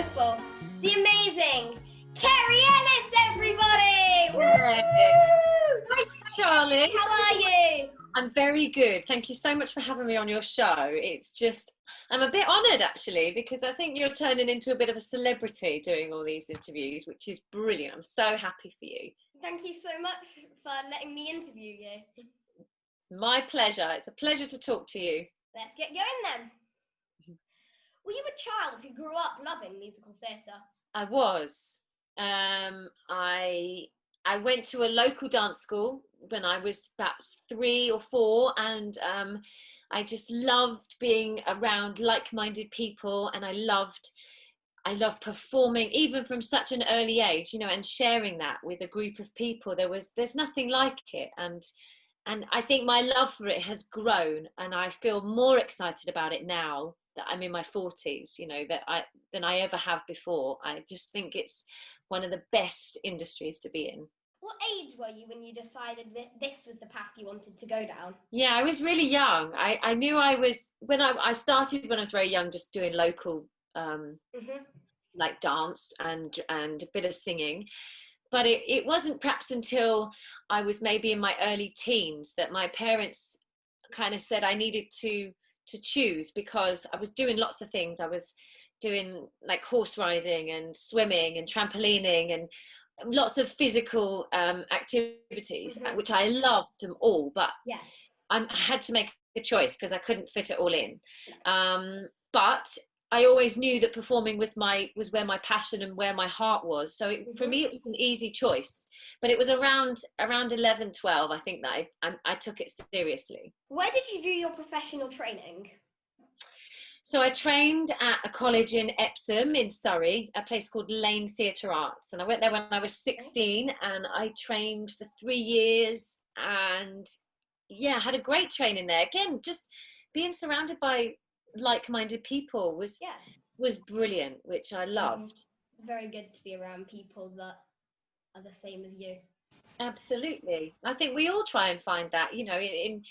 wonderful, the amazing Kerry Ellis, everybody! Yay. Woo! Thanks, Charlie. How are you? I'm very good. Thank you so much for having me on your show. It's just, I'm a bit honoured actually, because I think you're turning into a bit of a celebrity doing all these interviews, which is brilliant. I'm so happy for you. Thank you so much for letting me interview you. It's my pleasure. It's a pleasure to talk to you. Let's get going then. Were you a child who grew up loving musical theatre? I was. I went to a local dance school when I was about 3 or 4, and I just loved being around like-minded people, and I loved performing even from such an early age, you know, and sharing that with a group of people. There's nothing like it, and I think my love for it has grown, and I feel more excited about it now that I'm in my 40s, you know, than I ever have before. I just think it's one of the best industries to be in. What age were you when you decided that this was the path you wanted to go down? Yeah, I was really young. I knew I was, when I started when I was very young, just doing local like dance and a bit of singing. But it wasn't perhaps until I was maybe in my early teens that my parents kind of said I needed to choose, because I was doing lots of things. I was doing like horse riding and swimming and trampolining and lots of physical activities, which I loved them all, but I had to make a choice because I couldn't fit it all in. But I always knew that performing was where my passion and where my heart was. So for me, it was an easy choice. But it was around 11, 12, I think, that I took it seriously. Where did you do your professional training? So I trained at a college in Epsom in Surrey, a place called Laine Theatre Arts. And I went there when I was 16, and I trained for 3 years, and yeah, had a great training there. Again, just being surrounded by like-minded people was brilliant, which I loved. Very good to be around people that are the same as you. Absolutely. I think we all try and find that, you know, in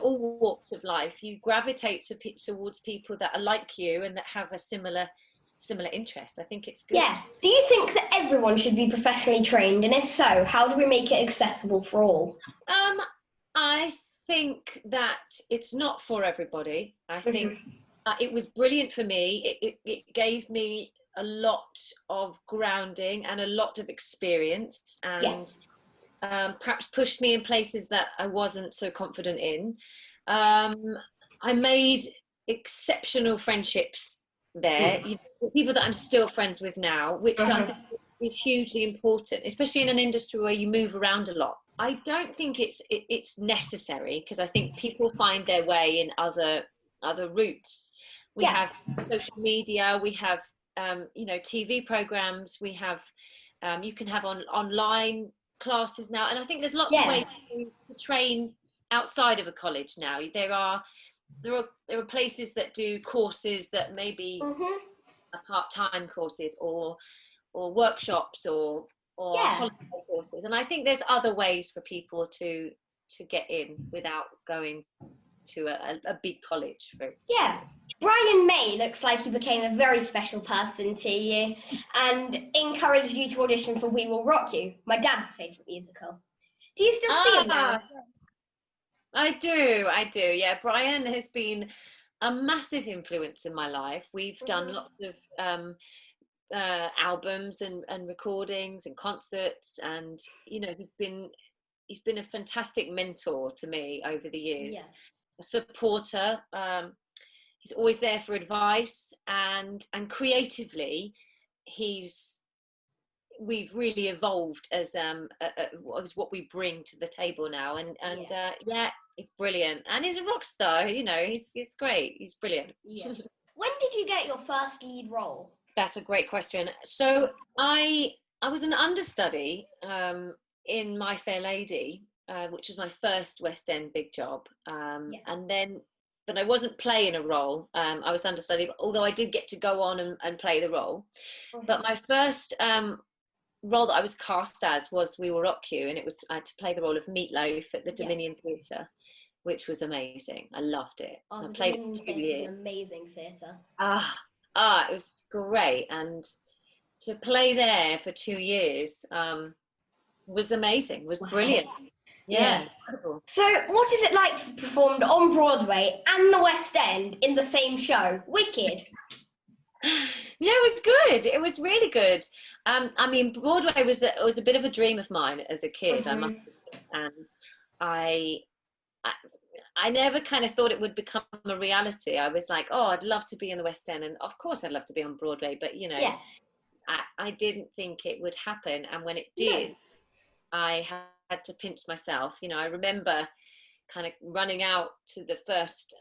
all walks of life. You gravitate towards people that are like you and that have a similar interest. I think it's good. Yeah. Do you think that everyone should be professionally trained? And if so, how do we make it accessible for all? I think that it's not for everybody. I think it was brilliant for me. It gave me a lot of grounding and a lot of experience, and perhaps pushed me in places that I wasn't so confident in. I made exceptional friendships there, you know, people that I'm still friends with now, which I think is hugely important, especially in an industry where you move around a lot. I don't think it's necessary, because I think people find their way in other routes. We have social media, we have you know, TV programs, we have you can have online classes now, and I think there's lots of ways to train outside of a college now. There are places that do courses that maybe are part-time courses or workshops or holiday courses, and I think there's other ways for people to get in without going to a big college. Brian May looks like he became a very special person to you and encouraged you to audition for We Will Rock You, my dad's favourite musical. Do you still see him now? I do, yeah. Brian has been a massive influence in my life. We've done lots of albums and recordings and concerts, and you know, he's been a fantastic mentor to me over the years, a supporter. He's always there for advice, and creatively we've really evolved as what we bring to the table now, and it's brilliant, and he's a rock star, you know. He's great, he's brilliant. When did you get your first lead role? That's a great question. So I was an understudy in My Fair Lady, which was my first West End big job, and then, but I wasn't playing a role. I was understudy, although I did get to go on and play the role. But my first role that I was cast as was We Will Rock You, and I had to play the role of Meatloaf at the Dominion Theatre, which was amazing. I loved it. I played it for 2 years. An amazing theatre. it was great, and to play there for 2 years was amazing, was brilliant. Yeah, incredible. So what is it like to be performed on Broadway and the West End in the same show? Wicked. Yeah, it was good. It was really good. I mean, Broadway was a bit of a dream of mine as a kid. I must admit. And I never kind of thought it would become a reality. I was like, oh, I'd love to be in the West End, and of course I'd love to be on Broadway, but you know, I didn't think it would happen. And when it did, I had to pinch myself. You know, I remember kind of running out to the first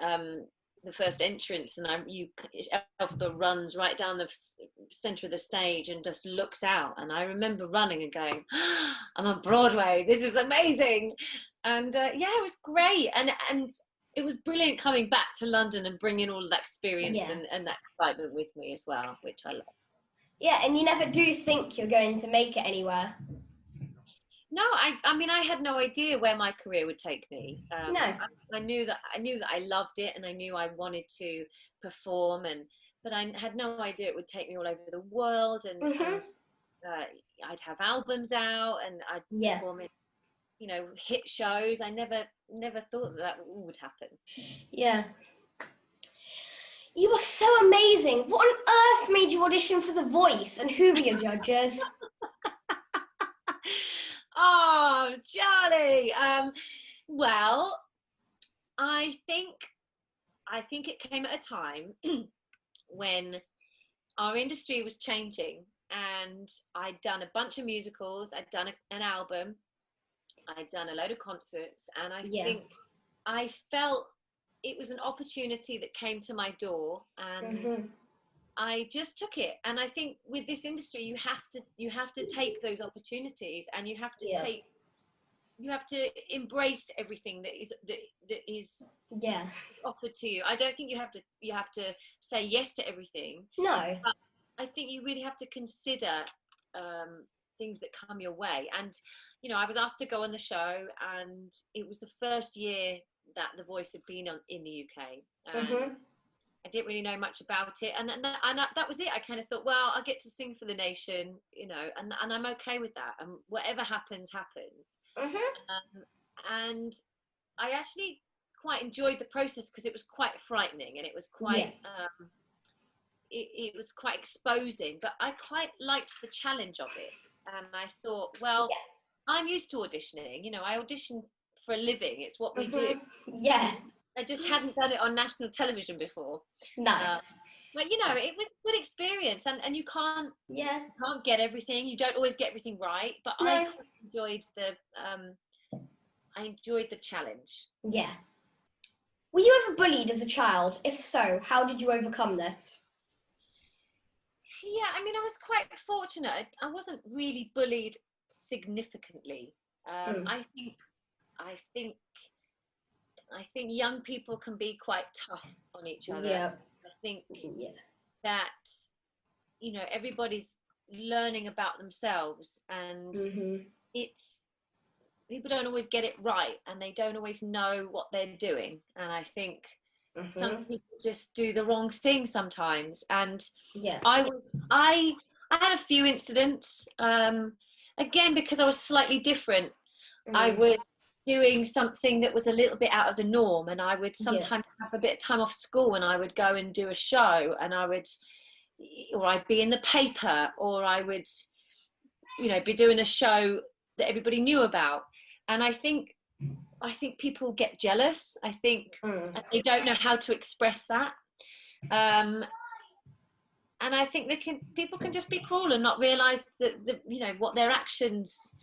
entrance, and Elphaba runs right down the center of the stage and just looks out, and I remember running and going, oh, I'm on Broadway, this is amazing. And yeah, it was great, and it was brilliant coming back to London and bringing all of that experience and that excitement with me as well, which I love. Yeah, and you never do think you're going to make it anywhere? No, I mean, I had no idea where my career would take me. No. I knew that I loved it, and I knew I wanted to perform, but I had no idea it would take me all over the world, and I'd have albums out, and I'd perform in, you know, hit shows. I never thought that would happen. Yeah. You were so amazing. What on earth made you audition for The Voice, and who were your judges? Oh, Charlie. Well, I think it came at a time when our industry was changing, and I'd done a bunch of musicals, I'd done an album, I'd done a load of concerts, and I think I felt it was an opportunity that came to my door, and I just took it. And I think with this industry, you have to take those opportunities, and you have to embrace everything that is offered to you. I don't think you have to say yes to everything. No. But I think you really have to consider things that come your way. And you know, I was asked to go on the show, and it was the first year that The Voice had been in the UK. I didn't really know much about it, and that was it. I kind of thought, well, I'll get to sing for the nation, you know, and I'm okay with that, and whatever happens. And I actually quite enjoyed the process, because it was quite frightening, and it was quite it was quite exposing, but I quite liked the challenge of it. And I thought, well, I'm used to auditioning, you know, I audition for a living, it's what we do. I just hadn't done it on national television before. No. But you know, it was a good experience, and you can't get everything. You don't always get everything right, but I enjoyed the challenge. Yeah. Were you ever bullied as a child? If so, how did you overcome this? Yeah, I mean, I was quite fortunate. I wasn't really bullied significantly. I think young people can be quite tough on each other. I think that, you know, everybody's learning about themselves, and people don't always get it right, and they don't always know what they're doing. And I think some people just do the wrong thing sometimes. And I had a few incidents, again, because I was slightly different. I was doing something that was a little bit out of the norm, and I would sometimes have a bit of time off school, and I would go and do a show, and I'd be in the paper, or I would, you know, be doing a show that everybody knew about. And I think people get jealous. I think they don't know how to express that. And I think people can just be cruel and not realise that you know what their actions,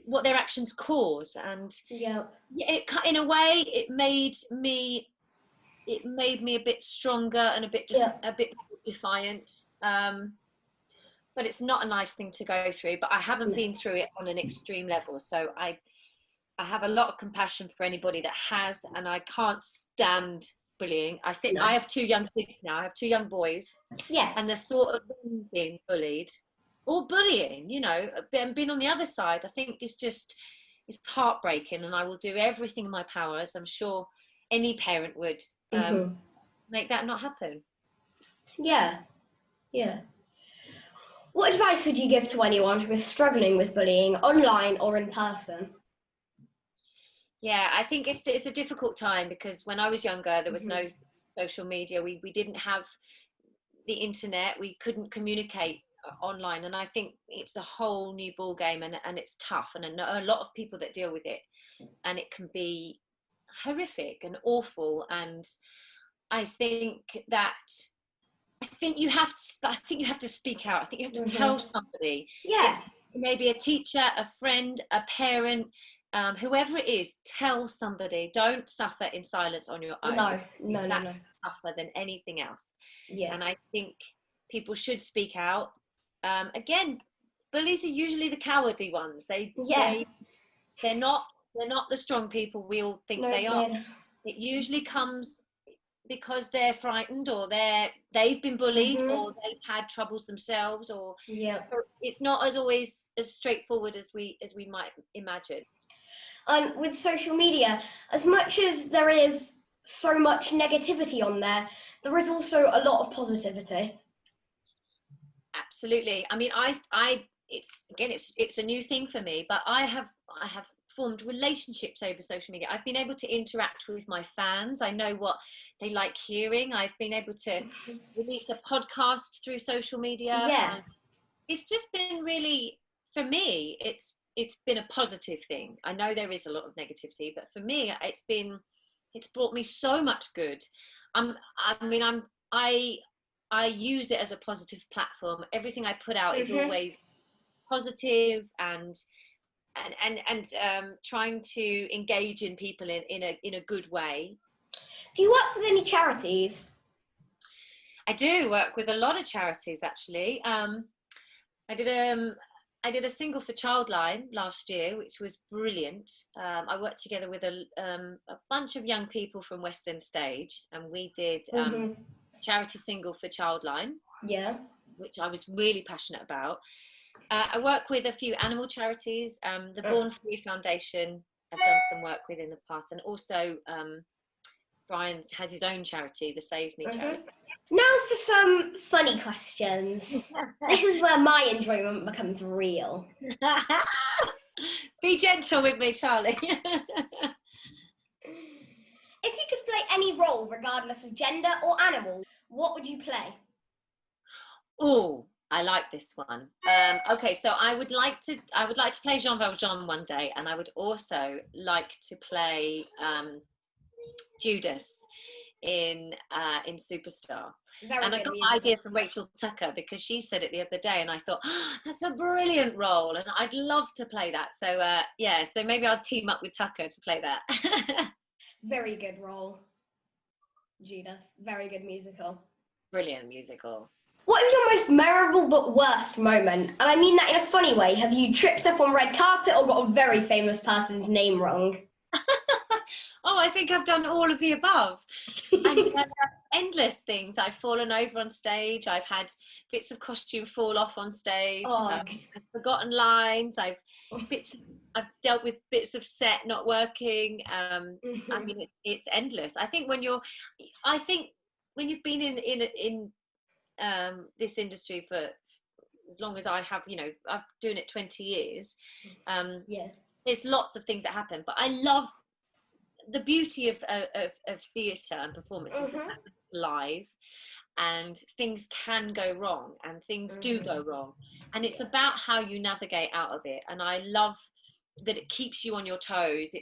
what their actions cause. And in a way, it made me a bit stronger and a bit defiant. But it's not a nice thing to go through. But I haven't been through it on an extreme level, so I have a lot of compassion for anybody that has, and I can't stand bullying. I think I have 2 young kids now. I have 2 young boys. And the thought of them being bullied or bullying, you know, and being on the other side, I think it's heartbreaking. And I will do everything in my power, as I'm sure any parent would, make that not happen. Yeah, yeah. What advice would you give to anyone who is struggling with bullying, online or in person? Yeah, I think it's a difficult time because when I was younger, there was Mhm. no social media. We didn't have the internet. We couldn't communicate online, and I think it's a whole new ball game, and it's tough, and I know a lot of people that deal with it, and it can be horrific and awful. And I think that I think you have to speak out. I think you have to tell Mhm. somebody. It Yeah. maybe a teacher, a friend, a parent, whoever it is. Tell somebody. Don't suffer in silence on your own. No. Because No. No. that No. suffer than anything else. Yeah. And I think people should speak out. Again, bullies are usually the cowardly ones. Yeah. They're not the strong people we all think No. they are. They're. It usually comes because they're frightened, or they've been bullied, Mhm. or they've had troubles themselves, or Yeah. so it's not as always as straightforward as we might imagine. And with social media, as much as there is so much negativity on there, there is also a lot of positivity. Absolutely. I mean, I it's a new thing for me, but I have formed relationships over social media. I've been able to interact with my fans. I know what they like hearing. I've been able to release a podcast through social media, Yeah. and it's just been really, for me, it's been a positive thing. I know there is a lot of negativity, but for me, it's brought me so much good. I mean, I use it as a positive platform. Everything I put out is Mhm. always positive, and trying to engage in people in a good way. Do you work with any charities? I do work with a lot of charities, actually. I did I did a single for Childline last year, which was brilliant. I worked together with a bunch of young people from West End Stage, and we did Mhm. charity single for Childline, Yeah. which I was really passionate about. I work with a few animal charities, the Uh, Born Free Foundation. I've done some work with in the past, and also Brian has his own charity, the Save Me mhm. charity. Now's for some funny questions. This is where my enjoyment becomes real. Be gentle with me, Charlie. If you could play any role, regardless of gender or animal, what would you play? Oh, I like this one. Okay, so I would like to play Jean Valjean one day, and I would also like to play Judas in Superstar. Very And I good got the musical. idea from Rachel Tucker because she said it the other day, and I thought, oh, that's a brilliant role, and I'd love to play that. So yeah, so maybe I'll team up with Tucker to play that. Very good role, Judas. Very good musical. Brilliant musical. What is your most memorable but worst moment? And I mean that in a funny way. Have you tripped up on red carpet or got a very famous person's name wrong? Oh, I think I've done all of the above. And endless things. I've fallen over on stage. I've had bits of costume fall off on stage. Oh, I've forgotten lines. I've dealt with bits of set not working. I mean, it's endless. I think when you've been in this industry for as long as I have, I've doing it 20 years. yeah. There's lots of things that happen, but I love the beauty of theatre and performance is the Mhm. fact that it's live, and things can go wrong, and things do go Mhm. wrong, and it's Yeah. about how you navigate out of it. And I love that it keeps you on your toes.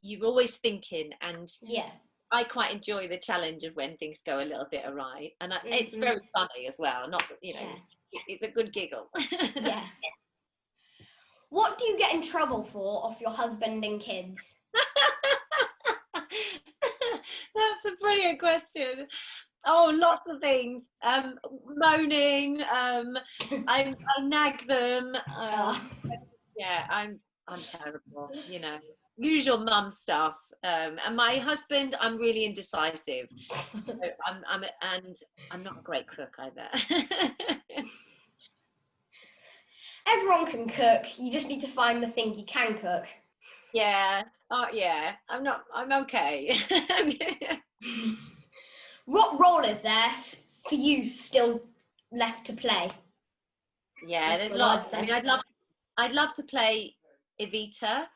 You're always thinking, and Yeah. I quite enjoy the challenge of when things go a little bit awry, and it's Mhm. very funny as well. Not Yeah. it's a good giggle. Yeah. What do you get in trouble for off your husband and kids? That's a brilliant question. Oh, lots of things. Moaning. I nag them. Oh. Yeah, I'm terrible. Usual mum stuff. And my husband, I'm really indecisive. So I'm not a great cook either. Everyone can cook. You just need to find the thing you can cook. Yeah. Oh, yeah. I'm okay. What role is there for you still left to play? Yeah, there's lots. I mean, I'd love to play Evita.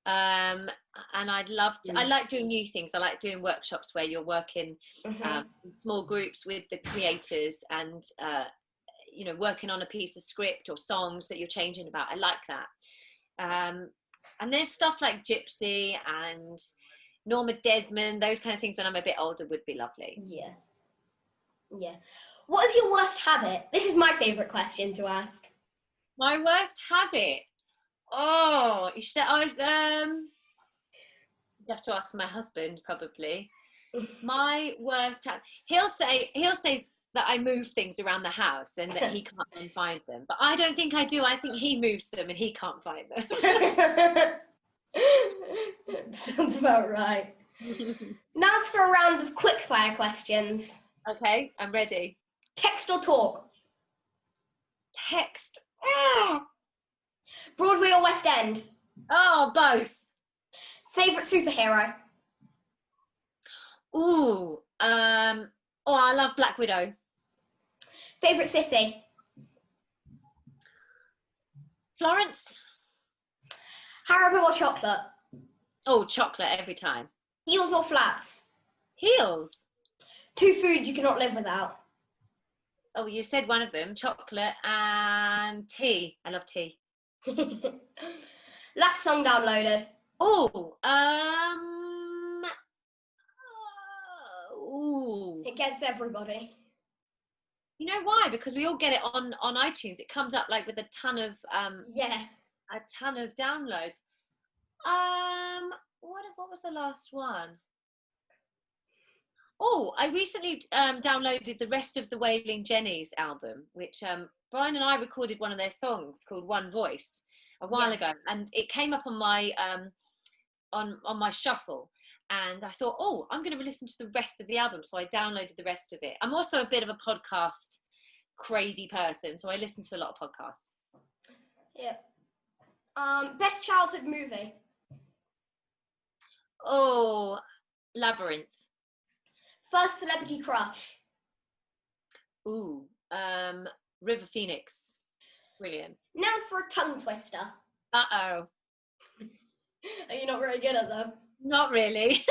And I'd love to, I like doing new things. I like doing workshops where you're working in small groups with the creators and, you know, working on a piece of script or songs that you're changing about. I like that. And there's stuff like Gypsy and Norma Desmond, those kind of things when I'm a bit older would be lovely. Yeah. Yeah. What is your worst habit? This is my favourite question to ask. My worst habit? Oh, you should, you have to ask my husband probably. My worst habit, he'll say that I move things around the house and that he can't then find them. But I don't think I do. I think he moves them and he can't find them. Sounds about right. Now it's for a round of quickfire questions. Okay, I'm ready. Text or talk? Text. Oh, Broadway or West End? oh, both. Favourite superhero? Ooh, I love Black Widow. Favourite city? Florence. Haribo or chocolate? Oh, chocolate every time. Heels or flats? Heels. 2 foods you cannot live without. Oh, you said one of them, chocolate and tea. I love tea. Last song downloaded? Oh, It gets everybody. You know why? Because we all get it on iTunes. It comes up like with a ton of downloads. What was the last one? Oh, I recently downloaded the rest of the Wailing Jenny's album, which Brian and I recorded one of their songs called One Voice a while ago, and it came up on my on my shuffle. And I thought, oh, I'm going to listen to the rest of the album. So I downloaded the rest of it. I'm also a bit of a podcast crazy person, so I listen to a lot of podcasts. Yeah. Best childhood movie? Oh, Labyrinth. First celebrity crush? Ooh, River Phoenix. Brilliant. Now it's for a tongue twister. Uh-oh. Are you not very good at them? Not really.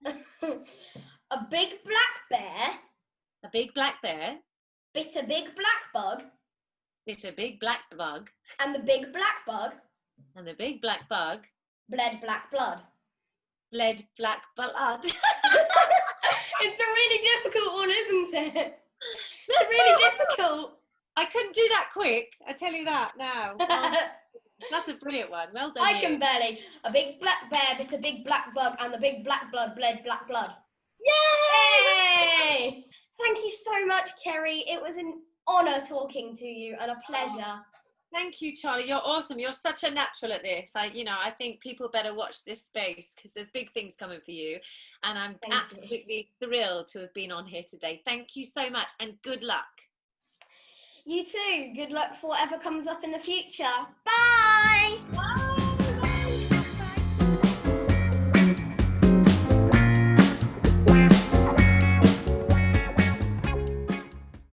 A big black bear. A big black bear. Bit a big black bug. Bit a big black bug. And the big black bug. And the big black bug. Bled black blood. Bled black blood. It's a really difficult one, isn't it? It's really difficult. I couldn't do that quick. I tell you that now. That's a brilliant one. Well done. I can barely. A big black bear bit a big black bug and the big black blood bled black blood. Yay! Yay! Thank you so much, Kerry. It was an honour talking to you and a pleasure. Thank you, Charlie. You're awesome. You're such a natural at this. I think people better watch this space because there's big things coming for you. And I'm absolutely thrilled to have been on here today. Thank you so much and good luck. You too. Good luck for whatever comes up in the future. Bye! Bye!